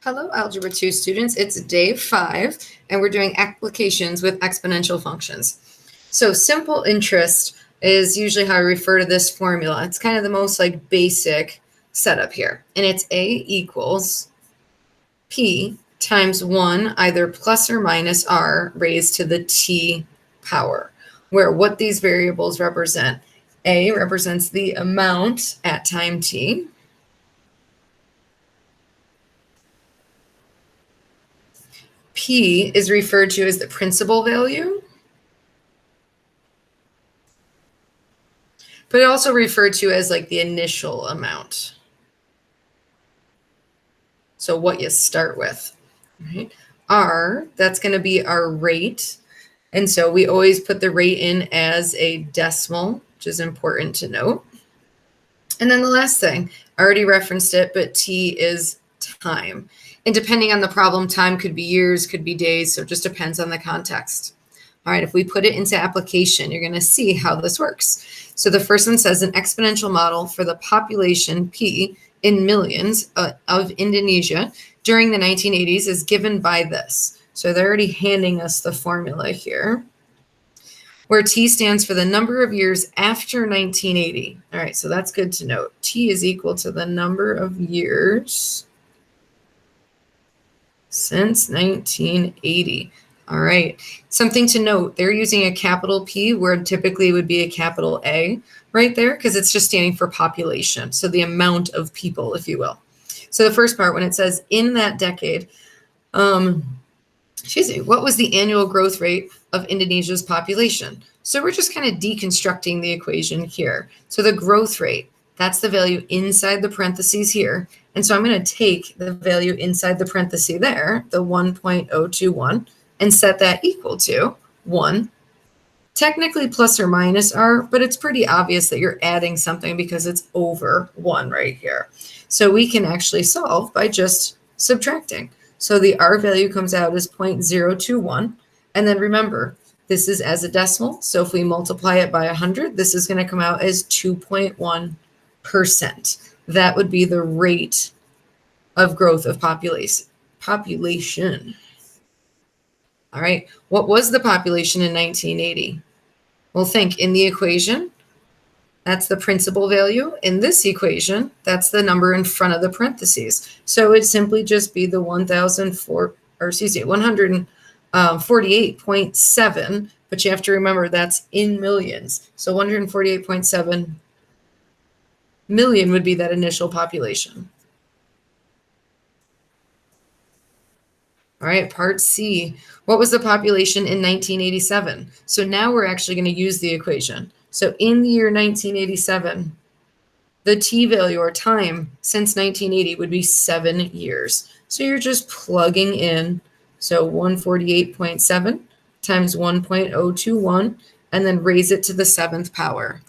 Hello, Algebra 2 students. It's day 5, and we're doing applications with exponential functions. So simple interest is usually how I refer to this formula. It's kind of the most basic setup here. And it's A equals P times 1, either plus or minus R, raised to the T power, where what these variables represent. A represents the amount at time T. P is referred to as the principal value, but it also referred to as the initial amount. So what you start with, right? R, that's going to be our rate. And so we always put the rate in as a decimal, which is important to note. And then the last thing, I already referenced it, but T is time. And depending on the problem, time could be years, could be days, so it just depends on the context. All right, if we put it into application, you're going to see how this works. So the first one says an exponential model for the population P in millions of Indonesia during the 1980s is given by this. So they're already handing us the formula here, where T stands for the number of years after 1980. All right, so that's good to note. T is equal to the number of years since 1980. All right, something to note, they're using a capital P where typically would be a capital A right there because it's just standing for population, so the amount of people, if you will. So the first part, when it says in that decade, what was the annual growth rate of Indonesia's population? So we're just kind of deconstructing the equation here. So the growth rate, that's the value inside the parentheses here. And so I'm going to take the value inside the parenthesis there, the 1.021, and set that equal to 1. Technically plus or minus R, but it's pretty obvious that you're adding something because it's over 1 right here. So we can actually solve by just subtracting. So the R value comes out as 0.021. And then remember, this is as a decimal. So if we multiply it by 100, this is going to come out as 2.1%. That would be the rate of growth of population. All right, what was the population in 1980? Well, think in the equation, that's the principal value. In this equation, that's the number in front of the parentheses. So it'd simply just be the 148.7, but you have to remember that's in millions. So 148.7 million would be that initial population. All right, part C. What was the population in 1987? So now we're actually going to use the equation. So in the year 1987, the T value or time since 1980 would be 7 years. So you're just plugging in. So 148.7 times 1.021, and then raise it to the 7th power.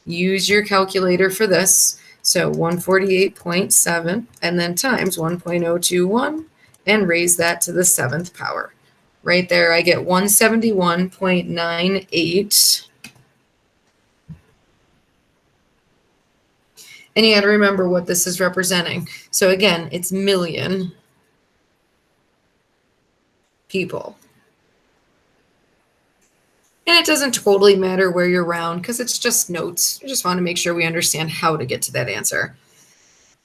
Use your calculator for this. So 148.7 and then times 1.021 and raise that to the 7th power. Right there, I get 171.98. And you got to remember what this is representing. So again, it's million people. And it doesn't totally matter where you're round because it's just notes. I just want to make sure we understand how to get to that answer.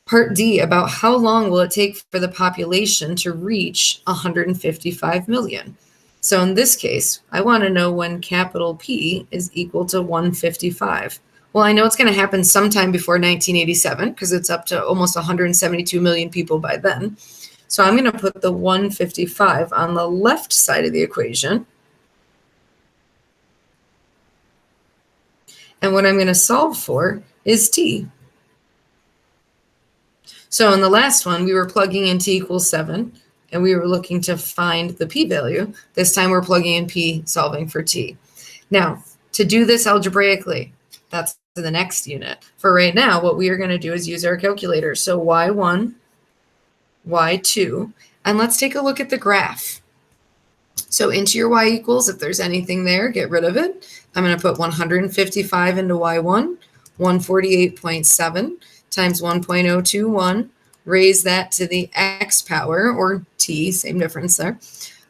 Part D, about how long will it take for the population to reach 155 million? So in this case, I want to know when capital P is equal to 155. Well, I know it's going to happen sometime before 1987 because it's up to almost 172 million people by then. So I'm going to put the 155 on the left side of the equation. And what I'm going to solve for is T. So in the last one, we were plugging in T equals 7, and we were looking to find the P value. This time we're plugging in P, solving for T. Now, to do this algebraically, that's the next unit. For right now, what we are going to do is use our calculator. So Y1, Y2, and let's take a look at the graph. So into your Y equals, if there's anything there, get rid of it. I'm going to put 155 into Y1, 148.7 times 1.021, raise that to the x power, or t, same difference there,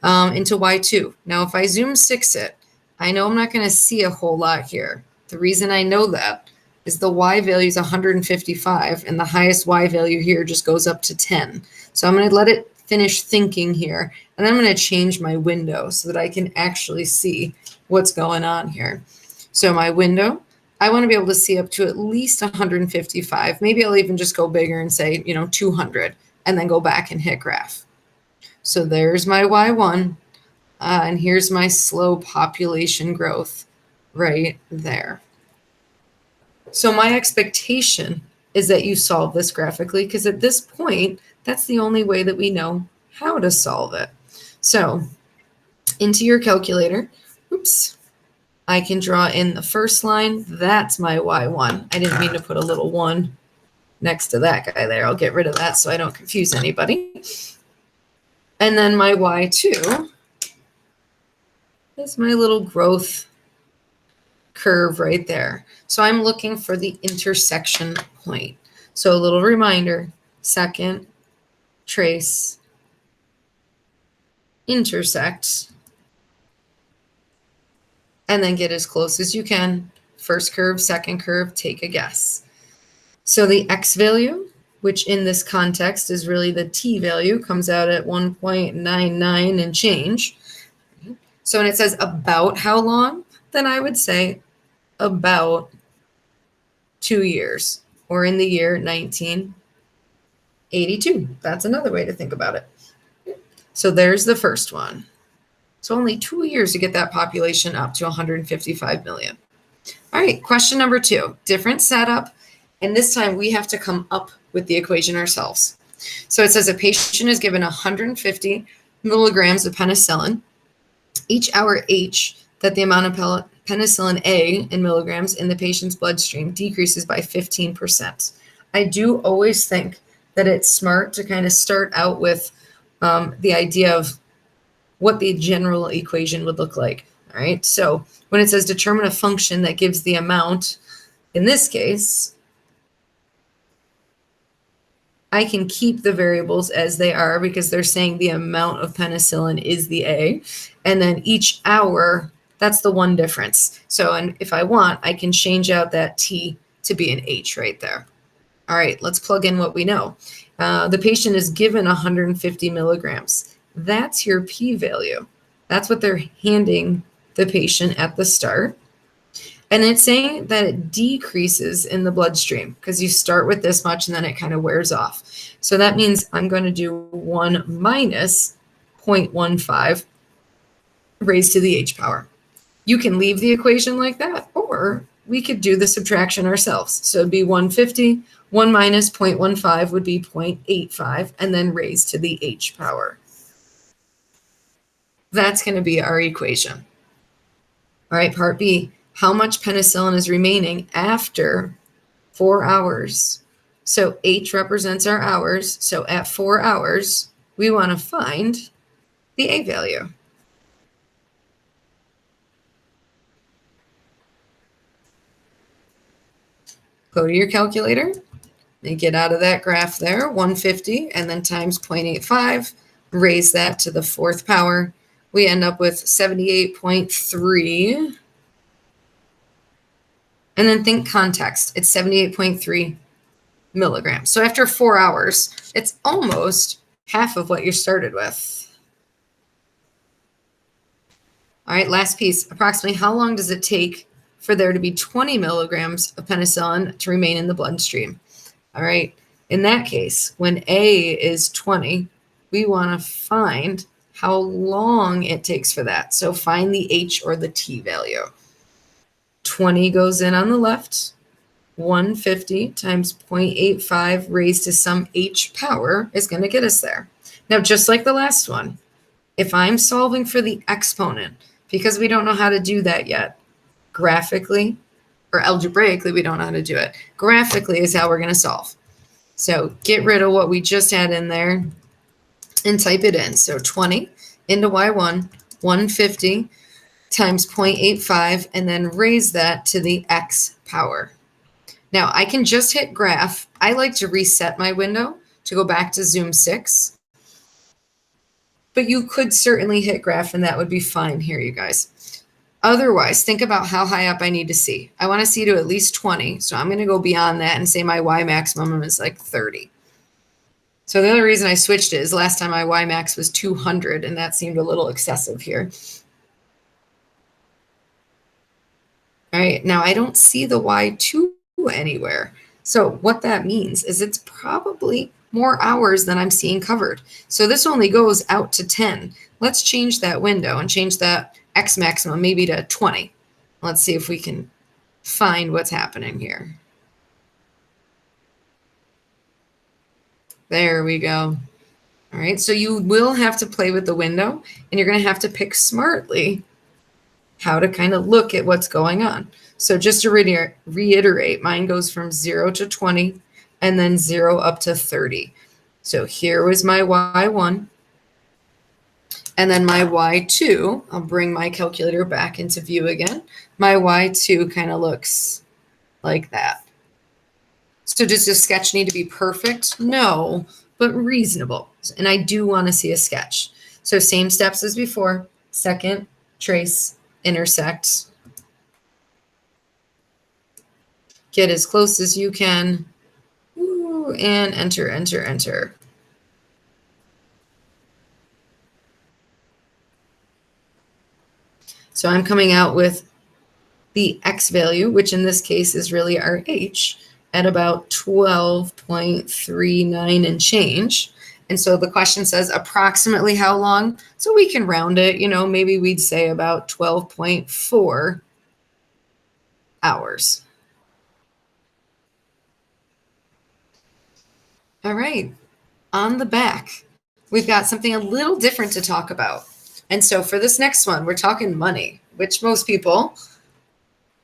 into y2. Now, if I zoom 6 it, I know I'm not going to see a whole lot here. The reason I know that is the y value is 155, and the highest y value here just goes up to 10. So I'm going to let it finish thinking here, and then I'm going to change my window so that I can actually see what's going on here. So my window, I want to be able to see up to at least 155. Maybe I'll even just go bigger and say, 200, and then go back and hit graph. So there's my y1, and here's my slow population growth right there. So my expectation is that you solve this graphically, because at this point, that's the only way that we know how to solve it. So into your calculator, I can draw in the first line. That's my y1. I didn't mean to put a little 1 next to that guy there. I'll get rid of that so I don't confuse anybody. And then my y2 is my little growth curve right there. So I'm looking for the intersection point. So a little reminder, second, trace, intersect, and then get as close as you can. First curve, second curve, take a guess. So the x value, which in this context is really the t value, comes out at 1.99 and change. So when it says about how long, then I would say about 2 years, or in the year 1982. That's another way to think about it. So there's the first one. So only 2 years to get that population up to 155 million. All right, question number 2, different setup. And this time we have to come up with the equation ourselves. So it says a patient is given 150 milligrams of penicillin. Each hour H, that the amount of penicillin A in milligrams in the patient's bloodstream decreases by 15%. I do always think that it's smart to kind of start out with the idea of what the general equation would look like. All right, so when it says determine a function that gives the amount, in this case, I can keep the variables as they are because they're saying the amount of penicillin is the A, and then each hour, that's the one difference. So, and if I want, I can change out that T to be an H right there. All right, let's plug in what we know. The patient is given 150 milligrams. That's your p-value. That's what they're handing the patient at the start. And it's saying that it decreases in the bloodstream because you start with this much and then it kind of wears off. So that means I'm going to do 1 minus 0.15 raised to the h power. You can leave the equation like that, or we could do the subtraction ourselves. So it'd be 150, 1 minus 0.15 would be 0.85, and then raised to the h power. That's going to be our equation. All right, part B. How much penicillin is remaining after 4 hours? So H represents our hours. So at 4 hours, we want to find the A value. Go to your calculator and get out of that graph there, 150, and then times 0.85, raise that to the 4th power. We end up with 78.3. And then think context. It's 78.3 milligrams. So after 4 hours, it's almost half of what you started with. All right, last piece. Approximately how long does it take for there to be 20 milligrams of penicillin to remain in the bloodstream? All right, in that case, when A is 20, we want to find how long it takes for that. So find the H or the T value. 20 goes in on the left. 150 times 0.85 raised to some H power is going to get us there. Now, just like the last one, if I'm solving for the exponent, because we don't know how to do that yet, graphically or algebraically, we don't know how to do it. Graphically is how we're going to solve. So get rid of what we just had in there and type it in. So 20 into y1, 150 times 0.85, and then raise that to the x power. Now I can just hit graph. I like to reset my window to go back to Zoom 6. But you could certainly hit graph and that would be fine here, you guys. Otherwise, think about how high up I need to see. I want to see to at least 20. So I'm going to go beyond that and say my Y maximum is like 30. So the only reason I switched it is last time my Y max was 200 and that seemed a little excessive here. All right, now I don't see the Y2 anywhere. So what that means is it's probably more hours than I'm seeing covered. So this only goes out to 10. Let's change that window and change that X maximum maybe to 20. Let's see if we can find what's happening here. There we go. All right, so you will have to play with the window and you're going to have to pick smartly how to kind of look at what's going on. So just to reiterate, mine goes from 0 to 20 and then 0 up to 30. So here was my Y1 and then my Y2. I'll bring my calculator back into view again. My Y2 kind of looks like that. So does the sketch need to be perfect? No, but reasonable. And I do want to see a sketch. So same steps as before. Second, trace, intersect. Get as close as you can. Ooh, and enter, enter, enter. So I'm coming out with the X value, which in this case is really our H, at about 12.39 and change. And so the question says approximately how long? So we can round it, you know, maybe we'd say about 12.4 hours. All right, on the back, we've got something a little different to talk about. And so for this next one, we're talking money, which most people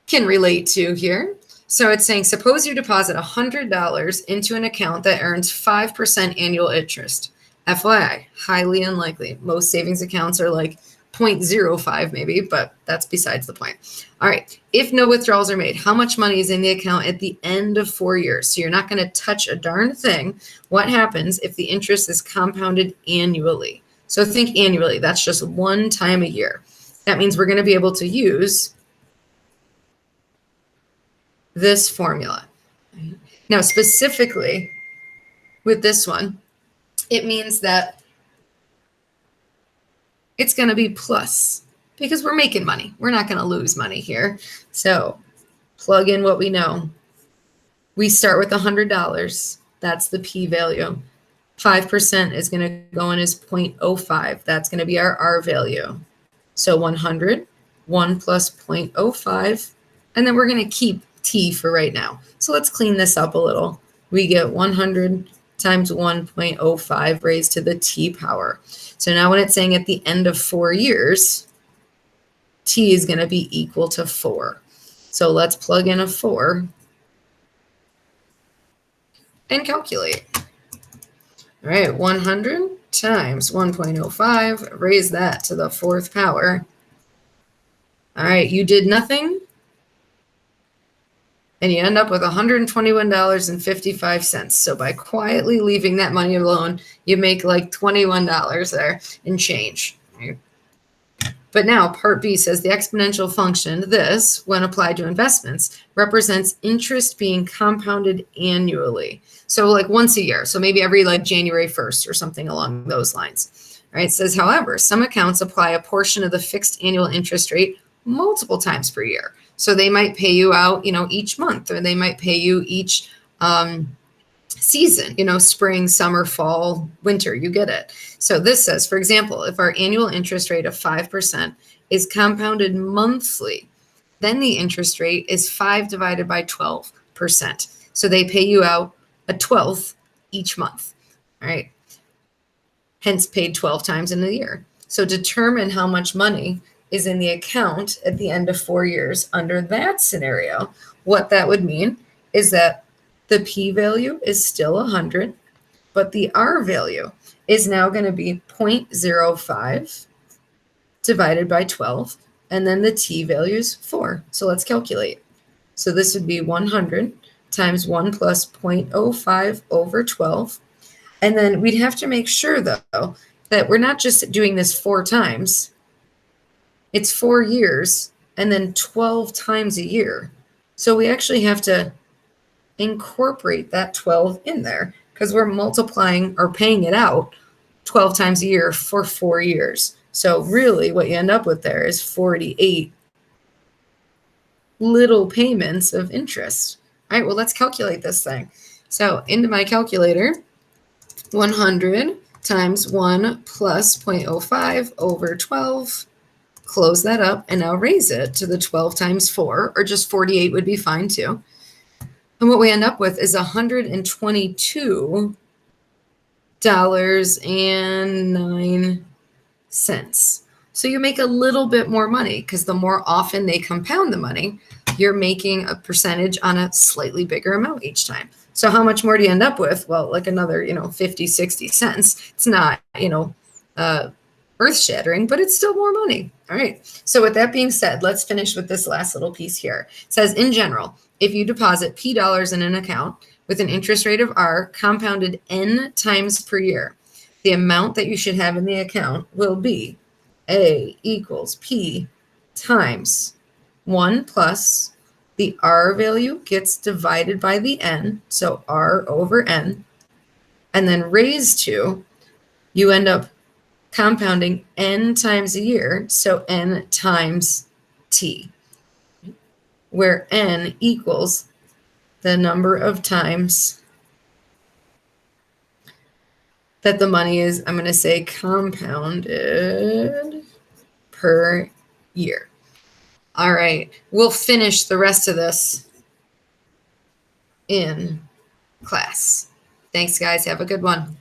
can relate to here. So it's saying, suppose you deposit $100 into an account that earns 5% annual interest. FYI, highly unlikely. Most savings accounts are like 0.05 maybe, but that's besides the point. All right, if no withdrawals are made, how much money is in the account at the end of 4 years? So you're not going to touch a darn thing. What happens if the interest is compounded annually? So think annually, that's just one time a year. That means we're going to be able to use this formula. Now, specifically with this one, it means that it's going to be plus because we're making money. We're not going to lose money here. So plug in what we know. We start with $100. That's the P value. 5% is going to go in as 0.05. That's going to be our R value. So 100, 1 plus 0.05, and then we're going to keep T for right now. So let's clean this up a little. We get 100 times 1.05 raised to the T power. So now when it's saying at the end of 4 years, T is going to be equal to 4. So let's plug in a 4 and calculate. All right, 100 times 1.05, raise that to the 4th power. All right, you did nothing, and you end up with $121.55. So by quietly leaving that money alone, you make like $21 there and change. Right? But now part B says the exponential function, this, when applied to investments, represents interest being compounded annually. So like once a year. So maybe every like January 1st or something along those lines. All right, it says, however, some accounts apply a portion of the fixed annual interest rate multiple times per year. So they might pay you out, you know, each month, or they might pay you each season, you know, spring, summer, fall, winter, you get it. So this says, for example, if our annual interest rate of 5% is compounded monthly, then the interest rate is 5 divided by 12%. So they pay you out a 12th each month, all right? Hence paid 12 times in a year. So determine how much money is in the account at the end of 4 years under that scenario. What that would mean is that the P value is still 100, but the R value is now going to be 0.05 divided by 12, and then the T value is 4. So let's calculate. So this would be 100 times 1 plus 0.05 over 12. And then we'd have to make sure, though, that we're not just doing this 4 times. It's 4 years and then 12 times a year. So we actually have to incorporate that 12 in there because we're multiplying or paying it out 12 times a year for 4 years. So really what you end up with there is 48 little payments of interest. All right, well, let's calculate this thing. So into my calculator, 100 times 1 plus 0.05 over 12. Close that up and now raise it to the 12 times 4, or just 48 would be fine too. And what we end up with is $122.09. So you make a little bit more money because the more often they compound the money, you're making a percentage on a slightly bigger amount each time. So how much more do you end up with? Well, like another, 50, 60 cents. It's not, earth shattering, but it's still more money. All right. So with that being said, let's finish with this last little piece here. It says, in general, if you deposit P dollars in an account with an interest rate of R compounded N times per year, the amount that you should have in the account will be A equals P times 1 plus the R value gets divided by the N, so R over N, and then raised to, you end up compounding N times a year, so N times T, where N equals the number of times that the money is, I'm going to say, compounded per year. All right, we'll finish the rest of this in class. Thanks, guys. Have a good one.